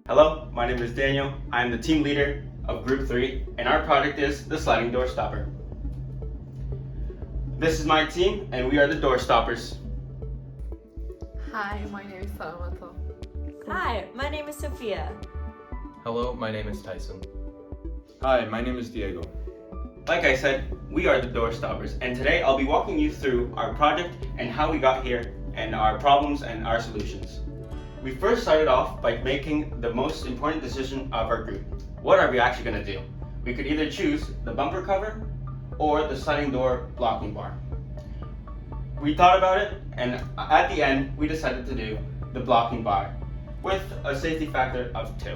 Hello, my name is Daniel. I am the team leader of Group 3, and our project is the sliding door stopper. This is my team, and we are the door stoppers. Hi, my name is Salamato. Hi, my name is Sophia. Hello, my name is Tyson. Hi, my name is Diego. Like I said, we are the door stoppers, and today I'll be walking you through our project and how we got here, and our problems and our solutions. We first started off by making the most important decision of our group. What are we actually going to do? We could either choose the bumper cover or the sliding door blocking bar. We thought about it, and at the end we decided to do the blocking bar with a safety factor of 2.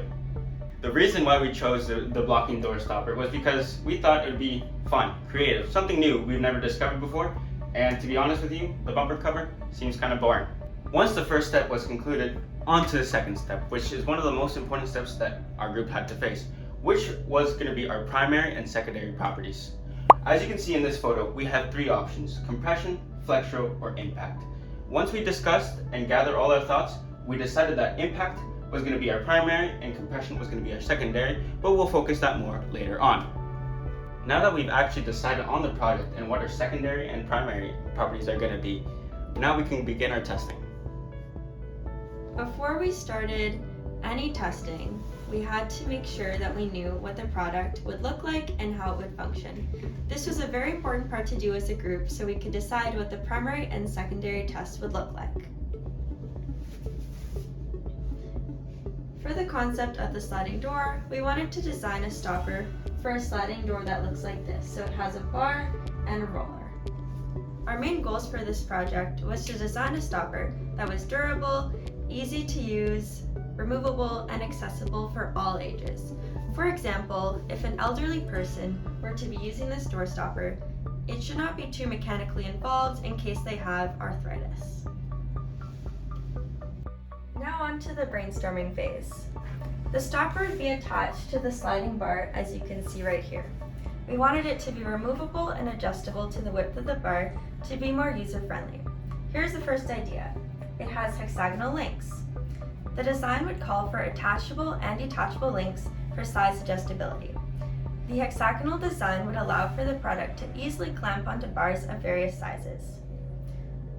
The reason why we chose the blocking door stopper was because we thought it would be fun, creative, something new we've never discovered before, and to be honest with you, the bumper cover seems kind of boring. Once the first step was concluded, on to the second step, which is one of the most important steps that our group had to face, which was going to be our primary and secondary properties. As you can see in this photo, we have 3 options: compression, flexural, or impact. Once we discussed and gathered all our thoughts, we decided that impact was going to be our primary and compression was going to be our secondary, but we'll focus that more later on. Now that we've actually decided on the project and what our secondary and primary properties are going to be, now we can begin our testing. Before we started any testing, we had to make sure that we knew what the product would look like and how it would function. This was a very important part to do as a group so we could decide what the primary and secondary tests would look like. For the concept of the sliding door, we wanted to design a stopper for a sliding door that looks like this, so it has a bar and a roller. Our main goals for this project was to design a stopper that was durable, easy to use, removable, and accessible for all ages. For example, if an elderly person were to be using this door stopper, it should not be too mechanically involved in case they have arthritis. Now on to the brainstorming phase. The stopper would be attached to the sliding bar, as you can see right here. We wanted it to be removable and adjustable to the width of the bar to be more user-friendly. Here's the first idea. It has hexagonal links. The design would call for attachable and detachable links for size adjustability. The hexagonal design would allow for the product to easily clamp onto bars of various sizes.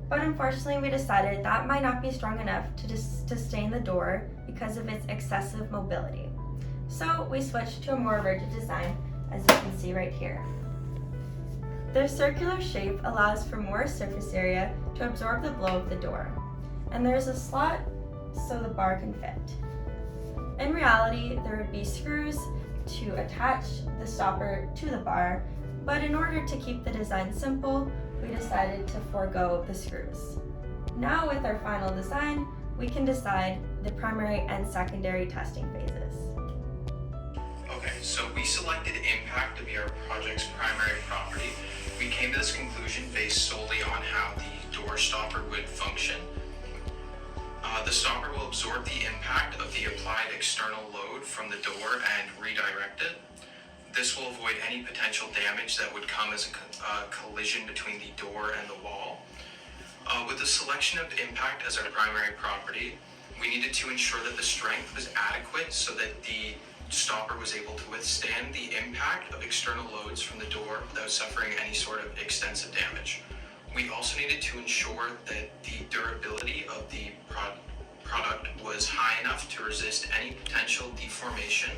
But unfortunately, we decided that might not be strong enough to sustain the door because of its excessive mobility. So we switched to a more rigid design, as you can see right here. The circular shape allows for more surface area to absorb the blow of the door, and there's a slot so the bar can fit. In reality, there would be screws to attach the stopper to the bar, but in order to keep the design simple, we decided to forego the screws. Now with our final design, we can decide the primary and secondary testing phases. Okay, so we selected impact to be our project's primary property. We came to this conclusion based solely on how the door stopper would function. The stopper will absorb the impact of the applied external load from the door and redirect it. This will avoid any potential damage that would come as a collision between the door and the wall. With the selection of impact as our primary property, we needed to ensure that the strength was adequate so that the stopper was able to withstand the impact of external loads from the door without suffering any sort of extensive damage. We also needed to ensure that the durability of the product was high enough to resist any potential deformation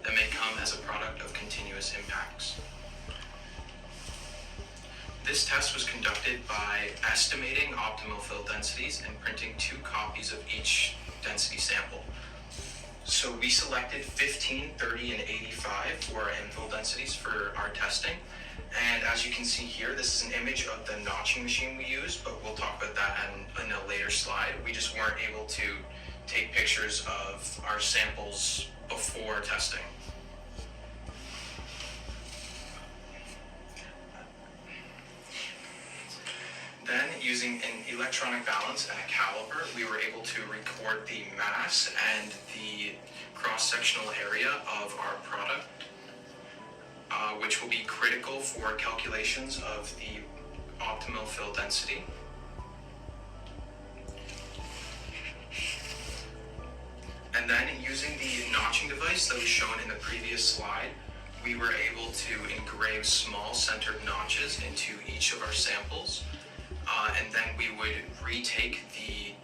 that may come as a product of continuous impacts. This test was conducted by estimating optimal fill densities and printing 2 copies of each density sample. So we selected 15, 30, and 85 for our infill densities for our testing. And as you can see here, this is an image of the notching machine we used, but we'll talk about that in a later slide. We just weren't able to take pictures of our samples before testing. Then, using an electronic balance and a caliper, we were able to record the mass and the cross-sectional area of our product, which will be critical for calculations of the optimal fill density. And then using the notching device that was shown in the previous slide, we were able to engrave small centered notches into each of our samples. And then we would retake the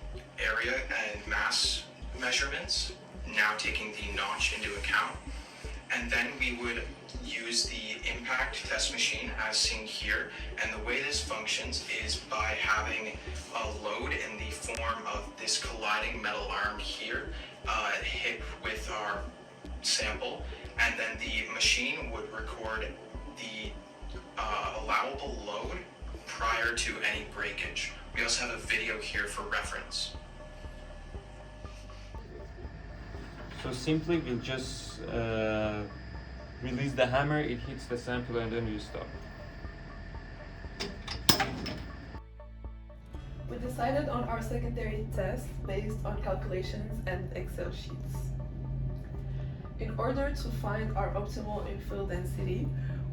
area and mass measurements, now taking the notch into account. And then we would use the impact test machine as seen here. And the way this functions is by having a load in the form of this colliding metal arm here hit with our sample. And then the machine would record the allowable load prior to any breakage. We also have a video here for reference. So simply we'll just release the hammer, it hits the sample and then you stop. We decided on our secondary test based on calculations and Excel sheets. In order to find our optimal infill density,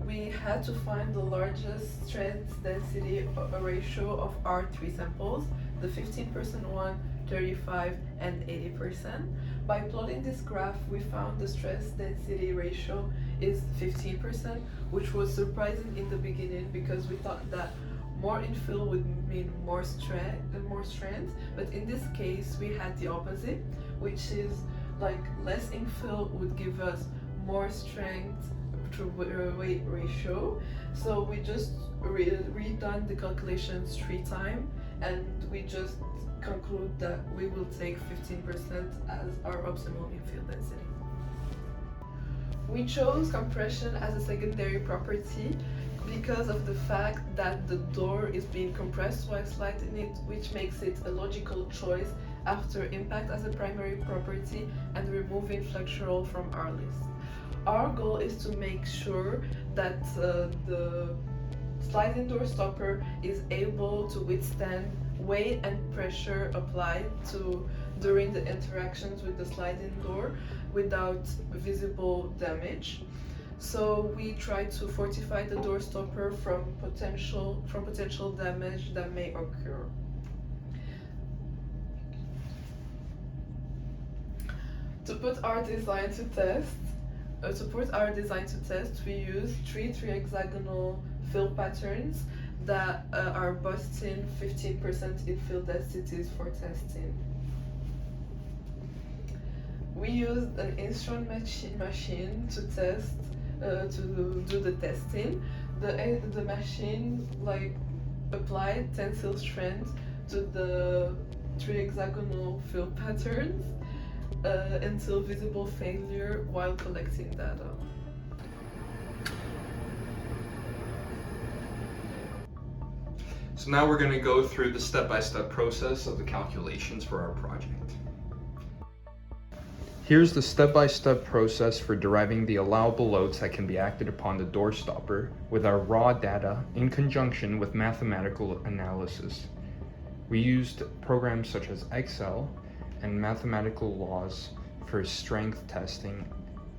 we had to find the largest strength density ratio of our three samples, the 15% one, 35% and 80%. By plotting this graph, we found the stress density ratio is 15%, which was surprising in the beginning because we thought that more infill would mean more strength, but in this case we had the opposite, which is like less infill would give us more strength to weight ratio. So we just redone the calculations 3 times and we just conclude that we will take 15% as our optimal infill density. We chose compression as a secondary property because of the fact that the door is being compressed while sliding it, which makes it a logical choice after impact as a primary property and removing flexural from our list. Our goal is to make sure that the sliding door stopper is able to withstand weight and pressure applied during the interactions with the sliding door without visible damage. So we try to fortify the door stopper from potential damage that may occur. To put our design to test, we use three hexagonal fill patterns that are boasting 15% infill densities for testing. We used an instrument machine to test, to do the testing. The machine applied tensile strength to the 3 hexagonal fill patterns until visible failure while collecting data. So now we're going to go through the step-by-step process of the calculations for our project. Here's the step-by-step process for deriving the allowable loads that can be acted upon the door stopper with our raw data in conjunction with mathematical analysis. We used programs such as Excel and mathematical laws for strength testing,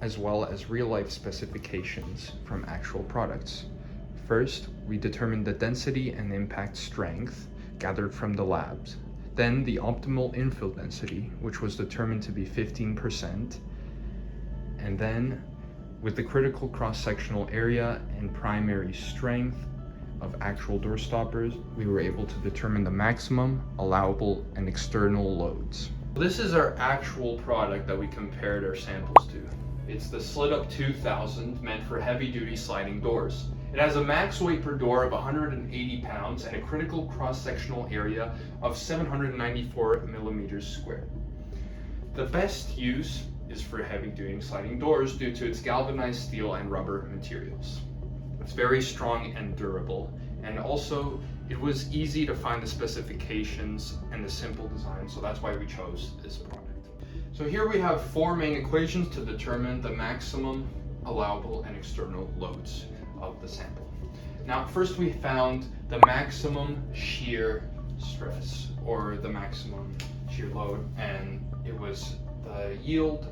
as well as real-life specifications from actual products. First, we determined the density and impact strength gathered from the labs. Then the optimal infill density, which was determined to be 15%. And then, with the critical cross-sectional area and primary strength of actual door stoppers, we were able to determine the maximum, allowable, and external loads. This is our actual product that we compared our samples to. It's the Slit Up 2000, meant for heavy-duty sliding doors. It has a max weight per door of 180 pounds and a critical cross-sectional area of 794 millimeters squared. The best use is for heavy-duty sliding doors due to its galvanized steel and rubber materials. It's very strong and durable, and also it was easy to find the specifications and the simple design, so that's why we chose this product. So here we have 4 main equations to determine the maximum, allowable, and external loads of the sample. Now, first we found the maximum shear stress, or the maximum shear load, and it was the yield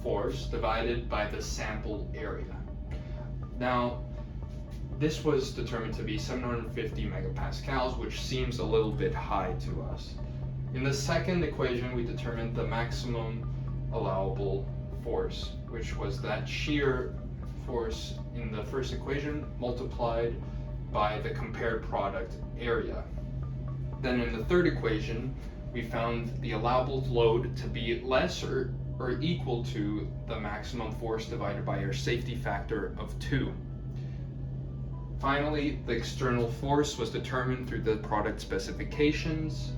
force divided by the sample area. Now, this was determined to be 750 megapascals, which seems a little bit high to us. In the second equation, we determined the maximum allowable force, which was that shear force in the first equation multiplied by the compared product area. Then in the third equation, we found the allowable load to be less or equal to the maximum force divided by our safety factor of 2. Finally, the external force was determined through the product specifications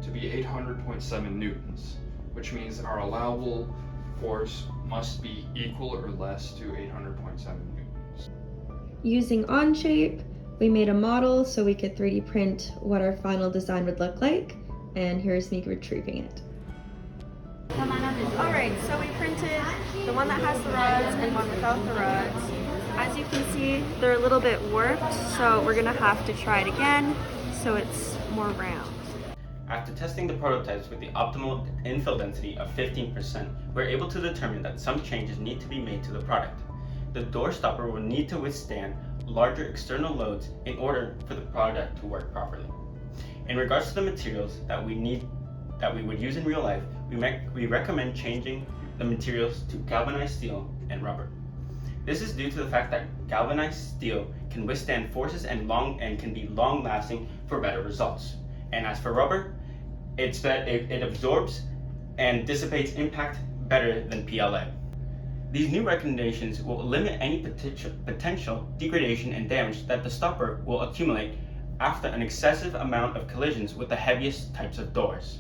to be 800.7 newtons, which means our allowable force must be equal or less to 800.7 newtons. Using Onshape, we made a model so we could 3D print what our final design would look like, and here's me retrieving it. Alright, so we printed the one that has the rods and one without the rods. As you can see, they're a little bit warped, so we're gonna have to try it again so it's more round. After testing the prototypes with the optimal infill density of 15%, we're able to determine that some changes need to be made to the product. The door stopper will need to withstand larger external loads in order for the product to work properly. In regards to the materials that we would use in real life, we recommend changing the materials to galvanized steel and rubber. This is due to the fact that galvanized steel can withstand forces and can be long-lasting for better results. And as for rubber, it absorbs and dissipates impact better than PLA. These new recommendations will limit any potential degradation and damage that the stopper will accumulate after an excessive amount of collisions with the heaviest types of doors.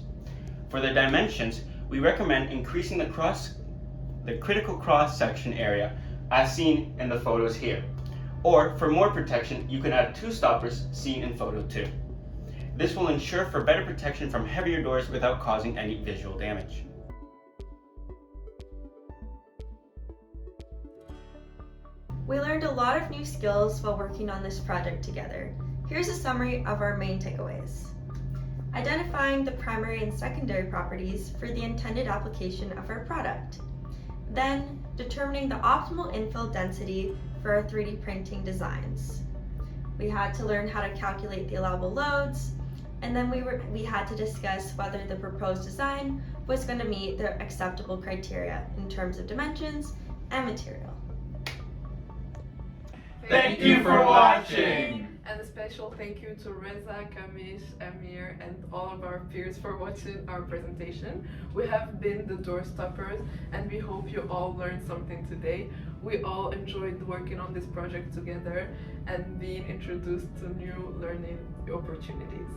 For the dimensions, we recommend increasing the critical cross-section area as seen in the photos here. Or for more protection, you can add 2 stoppers seen in photo 2. This will ensure for better protection from heavier doors without causing any visual damage. We learned a lot of new skills while working on this project together. Here's a summary of our main takeaways. Identifying the primary and secondary properties for the intended application of our product. Then, determining the optimal infill density for our 3D printing designs. We had to learn how to calculate the allowable loads, and then we had to discuss whether the proposed design was going to meet the acceptable criteria in terms of dimensions and material. Thank you for watching! And a special thank you to Reza, Kamish, Amir, and all of our peers for watching our presentation. We have been the Door Stoppers, and we hope you all learned something today. We all enjoyed working on this project together and being introduced to new learning opportunities.